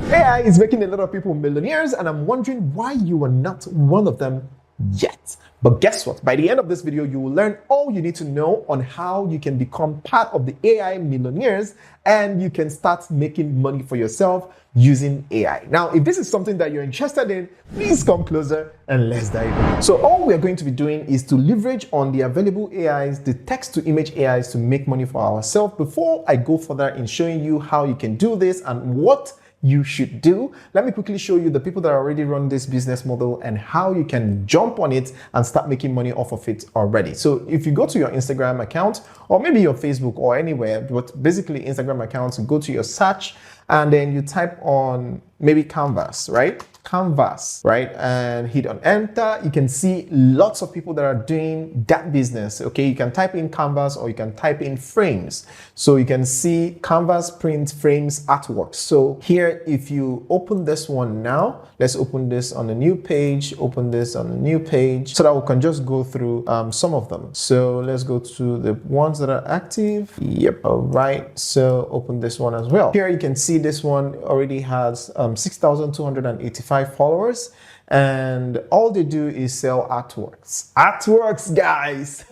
AI is making a lot of people millionaires, and I'm wondering why you are not one of them yet. But guess what? By the end of this video, you will learn all you need to know on how you can become part of the AI millionaires and you can start making money for yourself using AI. Now, if this is something that you're interested in, please come closer and let's dive in. So all we're going to be doing is to leverage on the available AIs, the text-to-image AIs, to make money for ourselves. Before I go further in showing you how you can do this and what you should do, let me quickly show you the people that already run this business model and how you can jump on it and start making money off of it already. So if you go to your Instagram account or maybe your Facebook or anywhere, but basically Instagram accounts, go to your search and then you type on maybe Canvas, right? Canvas, right? And hit on enter. You can see lots of people that are doing that business. Okay, you can type in Canvas or you can type in frames. So you can see Canvas print frames artwork. So here, if you open this one now, let's open this on a new page, open this on a new page so that we can just go through some of them. So let's go to the ones that are active. Yep. All right. So open this one as well. Here you can see this one already has 6,285 followers, and all they do is sell artworks. Artworks, guys!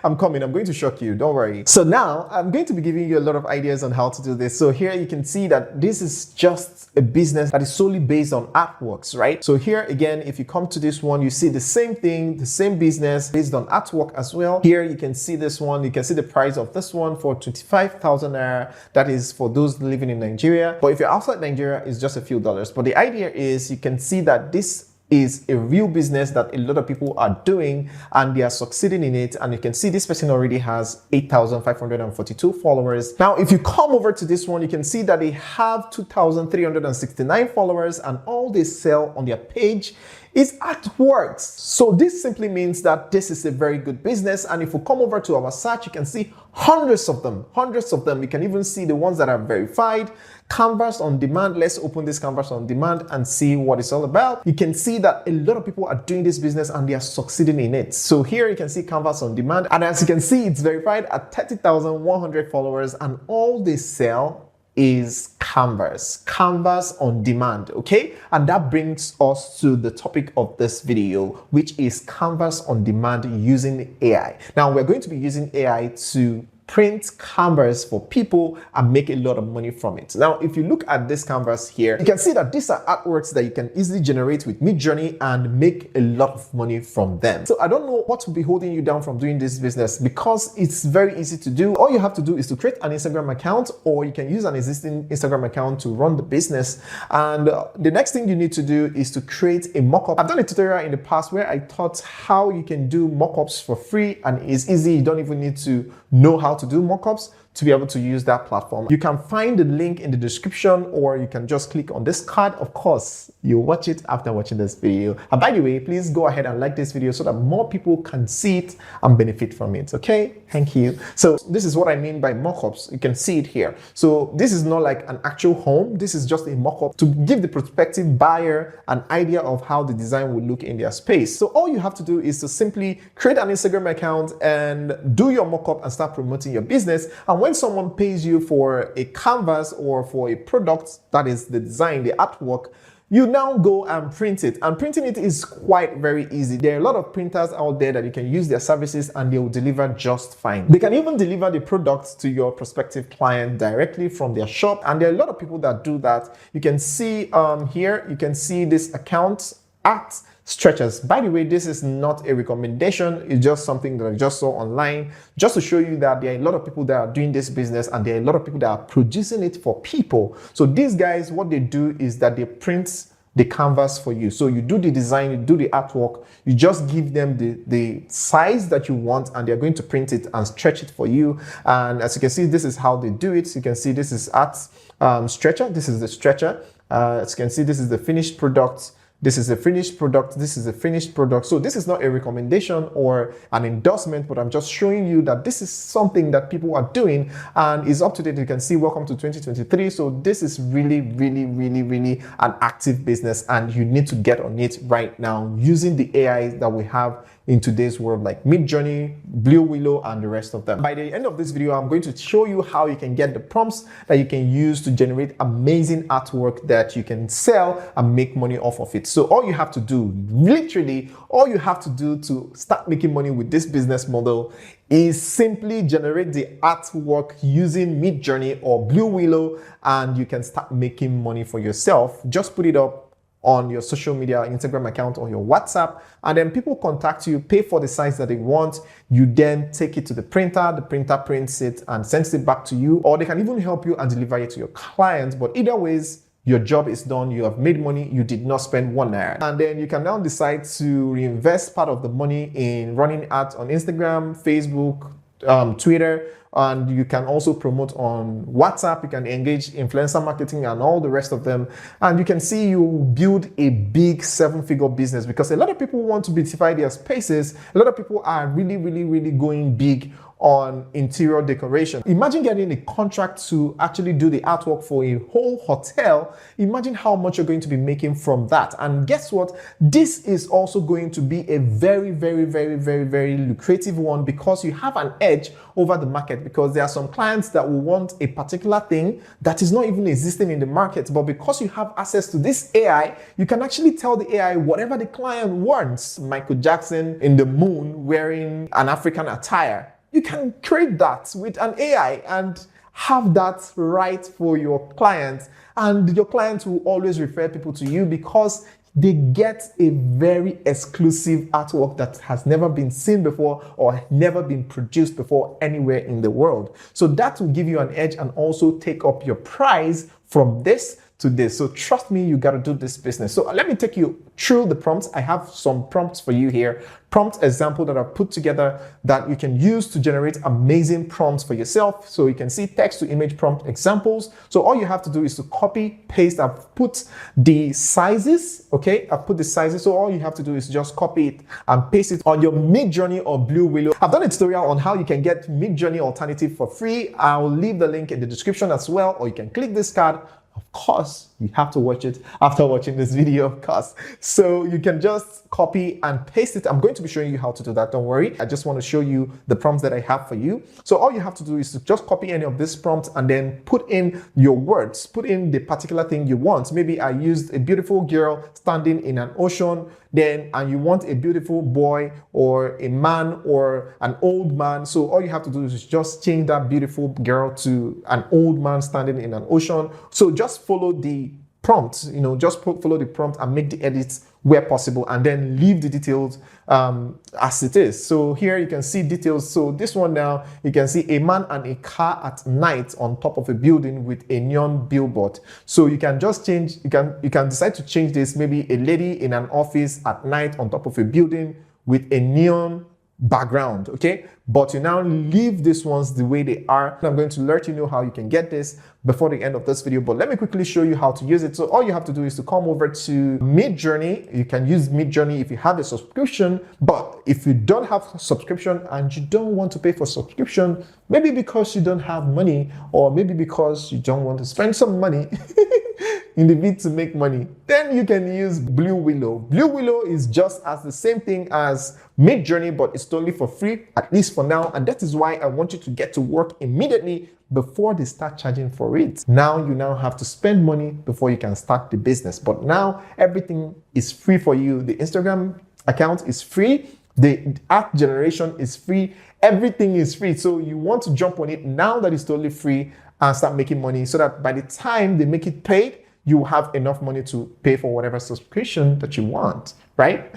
I'm coming. I'm going to shock you. Don't worry. So now I'm going to be giving you a lot of ideas on how to do this. So here you can see that this is just a business that is solely based on artworks, right? So here again, if you come to this one, you see the same thing, the same business based on artwork as well. Here you can see this one. You can see the price of this one for 25,000 naira. That is for those living in Nigeria. But if you're outside Nigeria, it's just a few dollars. But the idea is you can see that this is a real business that a lot of people are doing and they are succeeding in it. And you can see this person already has 8,542 followers. Now, if you come over to this one, you can see that they have 2,369 followers and all they sell on their page is artworks. So this simply means that this is a very good business. And if we come over to our search, you can see hundreds of them. You can even see the ones that are verified. Canvas on demand. Let's open this Canvas on demand and see what it's all about. You can see that a lot of people are doing this business and they are succeeding in it. So here you can see Canvas on demand. And as you can see, it's verified at 30,100 followers and all they sell is Canvas on demand. Okay, and that brings us to the topic of this video, which is Canvas on demand using AI. Now we're going to be using AI to print canvas for people and make a lot of money from it. Now, if you look at this canvas here, you can see that these are artworks that you can easily generate with MidJourney and make a lot of money from them. So I don't know what will be holding you down from doing this business because it's very easy to do. All you have to do is to create an Instagram account, or you can use an existing Instagram account to run the business. And the next thing you need to do is to create a mockup. I've done a tutorial in the past where I taught how you can do mockups for free, and it's easy. You don't even need to know how to do mockups to be able to use that platform. You can find the link in the description, or you can just click on this card. Of course, you watch it after watching this video. And by the way, please go ahead and like this video so that more people can see it and benefit from it. Okay, thank you. So this is what I mean by mockups. You can see it here. So this is not like an actual home. This is just a mockup to give the prospective buyer an idea of how the design will look in their space. So all you have to do is to simply create an Instagram account and do your mockup and start promoting your business. And when someone pays you for a canvas or for a product, that is the design, the artwork, you now go and print it. And printing it is quite very easy. There are a lot of printers out there that you can use their services and they will deliver just fine. They can even deliver the products to your prospective client directly from their shop. And there are a lot of people that do that. You can see here, you can see this account at Stretchers. By the way, this is not a recommendation. It's just something that I just saw online just to show you that there are a lot of people that are doing this business and there are a lot of people that are producing it for people. So these guys, what they do is that they print the canvas for you. So you do the design, you do the artwork, you just give them the size that you want and they're going to print it and stretch it for you. And as you can see, this is how they do it. You can see this is at Stretcher. This is the stretcher. As you can see, this is the finished product. This is a finished product. This is a finished product. So this is not a recommendation or an endorsement, but I'm just showing you that this is something that people are doing and is up to date. You can see welcome to 2023. So this is really an active business and you need to get on it right now using the AI that we have in today's world, like MidJourney, Blue Willow, and the rest of them. By the end of this video, I'm going to show you how you can get the prompts that you can use to generate amazing artwork that you can sell and make money off of it. So all you have to do, literally all you have to do to start making money with this business model is simply generate the artwork using MidJourney or Blue Willow, and you can start making money for yourself. Just put it up on your social media, Instagram account, or your WhatsApp, and then people contact you, pay for the size that they want. You then take it to the printer prints it and sends it back to you, or they can even help you and deliver it to your clients. But either ways, your job is done, you have made money, you did not spend 1 naira. And then you can now decide to reinvest part of the money in running ads on Instagram, Facebook, Twitter, and you can also promote on WhatsApp. You can engage influencer marketing and all the rest of them. And you can see you build a big 7-figure business, because a lot of people want to beautify their spaces. A lot of people are really going big on interior decoration. Imagine getting a contract to actually do the artwork for a whole hotel. Imagine how much you're going to be making from that. And guess what? This is also going to be a very lucrative one, because you have an edge over the market, because there are some clients that will want a particular thing that is not even existing in the market. But because you have access to this AI, you can actually tell the AI whatever the client wants. Michael Jackson in the moon wearing an African attire. You can create that with an AI and have that right for your clients. And your clients will always refer people to you, because they get a very exclusive artwork that has never been seen before or never been produced before anywhere in the world. So that will give you an edge and also take up your price from this to this. So trust me, you got to do this business. So let me take you through the prompts. I have some prompts for you here. Prompt example that I've put together that you can use to generate amazing prompts for yourself. So you can see text to image prompt examples. So all you have to do is to copy, paste. I've put the sizes, okay? I've put the sizes. So all you have to do is just copy it and paste it on your MidJourney or Blue Willow. I've done a tutorial on how you can get MidJourney alternative for free. I'll leave the link in the description as well, or you can click this card. Of course, you have to watch it after watching this video, of course. So you can just copy and paste it. I'm going to be showing you how to do that. Don't worry. I just want to show you the prompts that I have for you. So all you have to do is to just copy any of these prompts and then put in your words, put in the particular thing you want. Maybe I used a beautiful girl standing in an ocean, and you want a beautiful boy or a man or an old man. So all you have to do is just change that beautiful girl to an old man standing in an ocean. So just follow the prompt, just follow the prompt and make the edits where possible, and then leave the details as it is. So here you can see details. So this one now, you can see a man and a car at night on top of a building with a neon billboard. So you can just change, you can decide to change this, maybe a lady in an office at night on top of a building with a neon background, okay? But you now leave these ones the way they are. I'm going to let you know how you can get this before the end of this video, but let me quickly show you how to use it. So all you have to do is to come over to MidJourney. You can use MidJourney if you have a subscription, but if you don't have a subscription and you don't want to pay for subscription, maybe because you don't have money, or maybe because you don't want to spend some money in the bid to make money, then you can use Blue Willow. Blue Willow is just as the same thing as MidJourney, but it's totally for free, at least for now. And that is why I want you to get to work immediately before they start charging for it. Now you have to spend money before you can start the business. But now everything is free for you. The Instagram account is free. The art generation is free. Everything is free. So you want to jump on it now that it's totally free and start making money, so that by the time they make it paid, you have enough money to pay for whatever subscription that you want, right?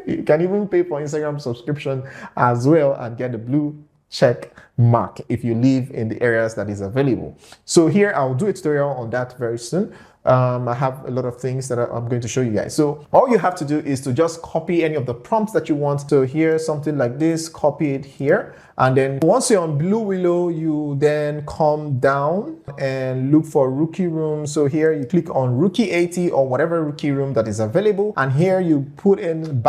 You can even pay for Instagram subscription as well and get the blue check mark if you live in the areas that is available. So here I'll do a tutorial on that very soon. I have a lot of things that I'm going to show you guys. So all you have to do is to just copy any of the prompts that you want. So here, something like this, copy it here. And then once you're on Blue Willow, you then come down and look for rookie room. So here you click on rookie 80 or whatever rookie room that is available. And here you put in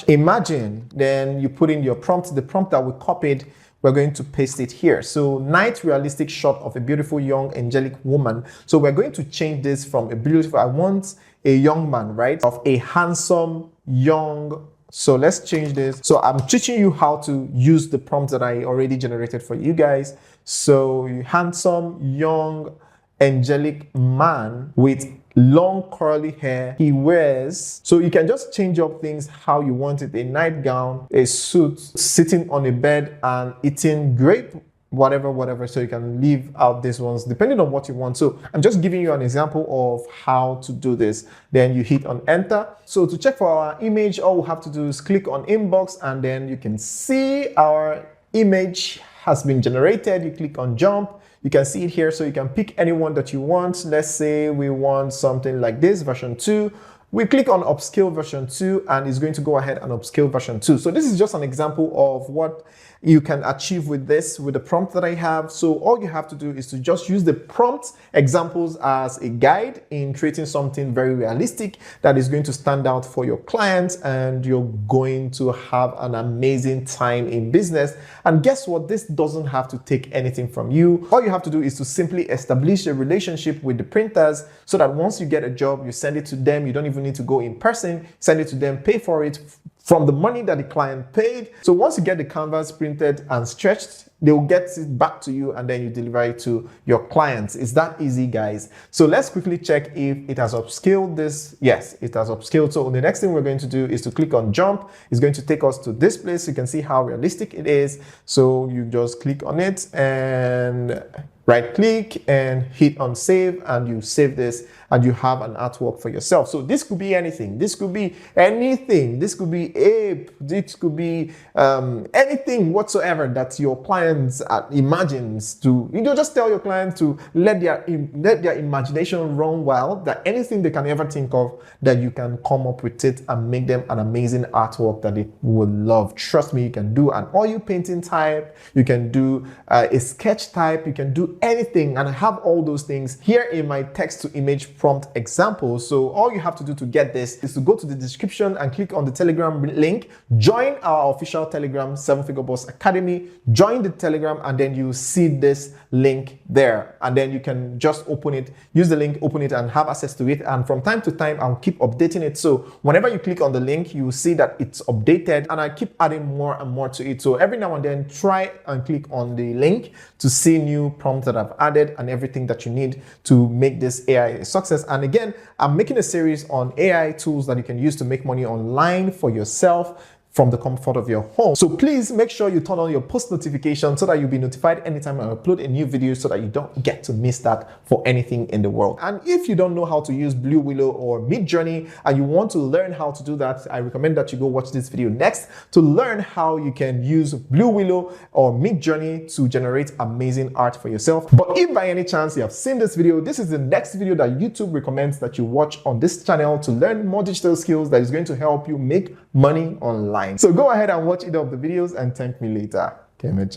\imagine. Then you put in your prompt, the prompt that we copied. We're going to paste it here. So night realistic shot of a beautiful young angelic woman. So we're going to change this from a beautiful, I want a young man, right? Of a handsome young So let's change this. So I'm teaching you how to use the prompts that I already generated for you guys. So handsome, young, angelic man with long curly hair. He wears, so you can just change up things how you want it. A nightgown, a suit, sitting on a bed and eating grape, whatever. So you can leave out these ones depending on what you want. So I'm just giving you an example of how to do this. Then you hit on enter. So to check for our image, all we have to do is click on inbox, and then you can see our image has been generated. You click on jump. You can see it here, so you can pick any one that you want. Let's say we want something like this, version 2. We click on upscale version 2, and it's going to go ahead and upscale version 2. So this is just an example of what you can achieve with this, with the prompt that I have. So all you have to do is to just use the prompt examples as a guide in creating something very realistic that is going to stand out for your clients, and you're going to have an amazing time in business. And guess what? This doesn't have to take anything from you. All you have to do is to simply establish a relationship with the printers, so that once you get a job, you send it to them. You don't even need to go in person, send it to them, pay for it from the money that the client paid. So once you get the canvas printed and stretched, they will get it back to you, and then you deliver it to your clients. It's that easy, guys. So let's quickly check if it has upscaled this. Yes, it has upscaled. So the next thing we're going to do is to click on jump. It's going to take us to this place. You can see how realistic it is. So you just click on it and right click and hit on save, and you save this, and you have an artwork for yourself. So this could be anything. This could be anything. This could be ape. This could be anything whatsoever that your clients imagines to. You know, just tell your clients to let their imagination run wild, that anything they can ever think of, that you can come up with it and make them an amazing artwork that they will love. Trust me, you can do an oil painting type. You can do a sketch type. You can do anything, and I have all those things here in my text to image prompt example. So all you have to do to get this is to go to the description and click on the Telegram link, join our official Telegram 7-Figure Boss Academy, join the Telegram, and then you see this link there, and then you can just open it, use the link, open it, and have access to it. And from time to time, I'll keep updating it. So whenever you click on the link, you will see that it's updated, and I keep adding more and more to it. So every now and then, try and click on the link to see new prompts that I've added and everything that you need to make this AI a success. And again, I'm making a series on AI tools that you can use to make money online for yourself from the comfort of your home. So please make sure you turn on your post notifications so that you'll be notified anytime I upload a new video, so that you don't get to miss that for anything in the world. And if you don't know how to use Blue Willow or MidJourney and you want to learn how to do that, I recommend that you go watch this video next to learn how you can use Blue Willow or MidJourney to generate amazing art for yourself. But if by any chance you have seen this video, this is the next video that YouTube recommends that you watch on this channel to learn more digital skills that is going to help you make money online. So go ahead and watch either of the videos and thank me later. Chan.